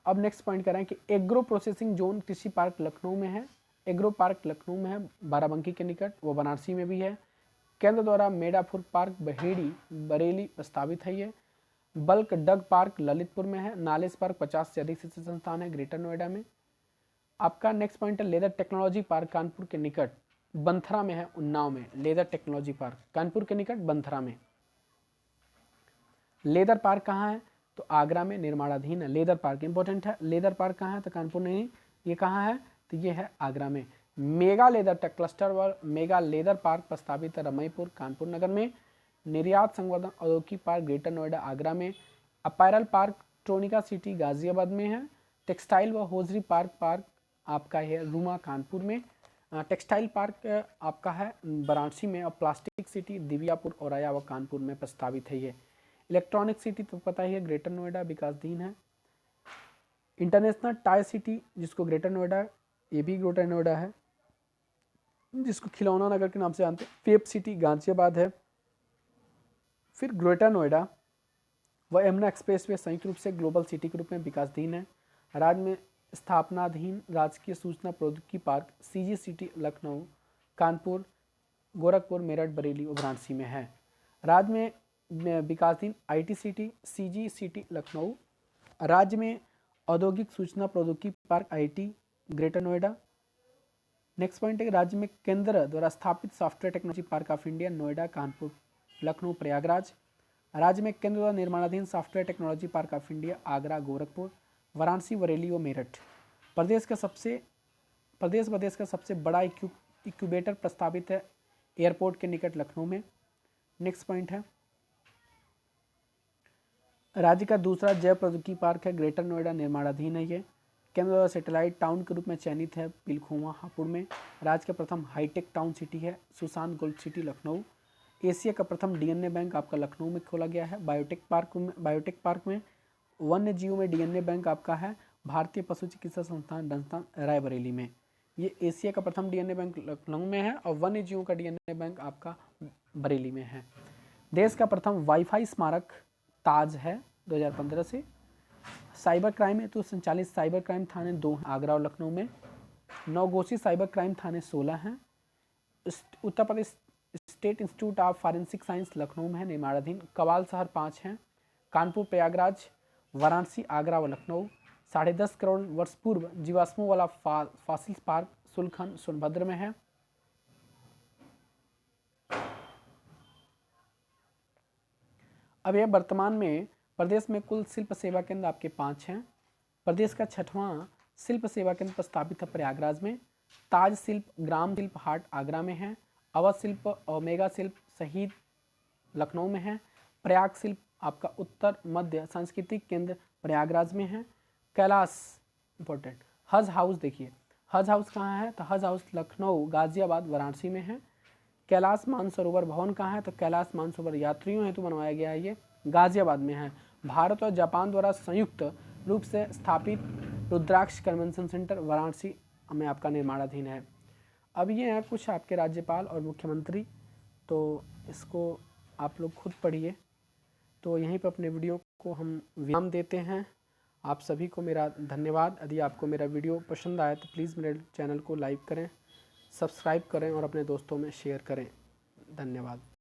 अब नेक्स्ट पॉइंट करें कि एग्रो प्रोसेसिंग जोन कृषि पार्क लखनऊ में है। एग्रो पार्क लखनऊ में है, बाराबंकी के निकट, वो बनारसी में भी है। केंद्र द्वारा मेडापुर पार्क बहेड़ी बरेली प्रस्तावित है ये। बल्क डग पार्क ललितपुर में है। नॉलेज पार्क 50 से अधिक शिक्षण संस्थान है ग्रेटर नोएडा में। आपका नेक्स्ट पॉइंट है लेदर टेक्नोलॉजी पार्क कानपुर के निकट बंथरा में है, उन्नाव में। लेदर टेक्नोलॉजी पार्क कानपुर के निकट बंथरा में। लेदर पार्क कहाँ है, तो आगरा में निर्माणाधीन है। लेदर पार्क इंपॉर्टेंट है। लेदर पार्क कहाँ है, तो कानपुर नहीं, ये कहाँ है, तो ये है आगरा में। मेगा लेदर टेक क्लस्टर व मेगा लेदर पार्क प्रस्तावित है रमईपुर कानपुर नगर में। निर्यात संवर्धन औद्योगिक पार्क ग्रेटर नोएडा आगरा में। Apparel park Tronica city Ghaziabad में है। टेक्सटाइल व होजरी पार्क आपका है रूमा कानपुर में। टेक्सटाइल पार्क आपका है वाराणसी में। और प्लास्टिक सिटी दिव्यापुर औरैया व कानपुर में प्रस्तावित है ये। इलेक्ट्रॉनिक सिटी तो पता ही है ग्रेटर नोएडा विकासधीन है। इंटरनेशनल टाई सिटी जिसको ग्रेटर नोएडा, ये भी ग्रेटर नोएडा है, जिसको खिलौना नगर के नाम से जानते हैं। फेब सिटी गाजियाबाद है। फिर ग्रेटर नोएडा व यमुना एक्सप्रेसवे संयुक्त रूप से ग्लोबल सिटी के रूप में विकासधीन है। राज्य में स्थापनाधीन राजकीय सूचना प्रौद्योगिकी park CG city Lucknow Kanpur Gorakhpur Meerut Bareilly और वाराणसी में है। राज्य में विकासधीन IT city CG city Lucknow. राज्य में औद्योगिक सूचना प्रौद्योगिकी park IT greater Noida. Next point है राज्य में केंद्र द्वारा स्थापित software technology park of India Noida Kanpur Lucknow Prayagraj. राज्य में केंद्र द्वारा निर्माणाधीन software technology park of India Agra, Gorakhpur, Varanasi, Bareilly और मेरठ। प्रदेश का सबसे बड़ा इंक्यूबेटर प्रस्तावित है एयरपोर्ट के निकट लखनऊ में। नेक्स्ट पॉइंट है, राज्य का दूसरा जैव प्रौद्योगिकी पार्क है ग्रेटर नोएडा, निर्माणाधीन है ये। केंद्र द्वारा सैटेलाइट टाउन के रूप में चयनित है पिलखुवा हापुड़ में। राज्य का प्रथम हाईटेक टाउन सिटी है Sushant gold city Lucknow. Asia का प्रथम डीएनए बैंक आपका लखनऊ में खोला गया है। बायोटेक पार्क में वन्य जीवों में डीएनए बैंक आपका है भारतीय पशु चिकित्सा संस्थान डंस्तान रायबरेली में। ये एशिया का प्रथम डीएनए बैंक लखनऊ में है और वन्य जीवों का डीएनए बैंक आपका बरेली में है। देश का प्रथम वाईफाई स्मारक ताज है 2015 से। साइबर क्राइम है तो संचालित साइबर क्राइम थाने 2 आगरा और लखनऊ में। नौगोशी साइबर क्राइम थाने 16 हैं। Uttar Pradesh state institute of forensic science Lucknow में है, निर्माणाधीन। कवाल शहर 5 हैं, कानपुर, प्रयागराज, वाराणसी, आगरा व लखनऊ। 10.5 करोड़ वर्ष पूर्व जीवाश्मों वाला फॉसिल्स पार्क सुलखन सोनभद्र में है। अब यह वर्तमान में प्रदेश में कुल शिल्प सेवा केंद्र आपके 5 हैं। प्रदेश का 6वां शिल्प सेवा केंद्र प्रस्तावित है प्रयागराज में। ताज शिल्प ग्राम शिल्प हाट आगरा में है। अवध शिल्प और मेगा शिल्प शहीद लखनऊ में है। प्रयाग शिल्प आपका उत्तर मध्य सांस्कृतिक केंद्र प्रयागराज में है। कैलाश इंपॉर्टेंट, हज हाउस देखिए, हज हाउस कहाँ है तो हज हाउस लखनऊ, गाजियाबाद, वाराणसी में है। कैलाश मानसरोवर भवन कहाँ है तो कैलाश मानसरोवर यात्रियों हेतु बनवाया गया है, ये गाजियाबाद में है। भारत और जापान द्वारा संयुक्त रूप से स्थापित रुद्राक्ष कन्वेंशन सेंटर वाराणसी में आपका निर्माणाधीन है। अब ये हैं कुछ आपके राज्यपाल और मुख्यमंत्री, तो इसको आप लोग खुद पढ़िए। तो यहीं पर अपने वीडियो को हम विराम देते हैं। आप सभी को मेरा धन्यवाद। यदि आपको मेरा वीडियो पसंद आए तो प्लीज़ मेरे चैनल को लाइक करें, सब्सक्राइब करें और अपने दोस्तों में शेयर करें। धन्यवाद।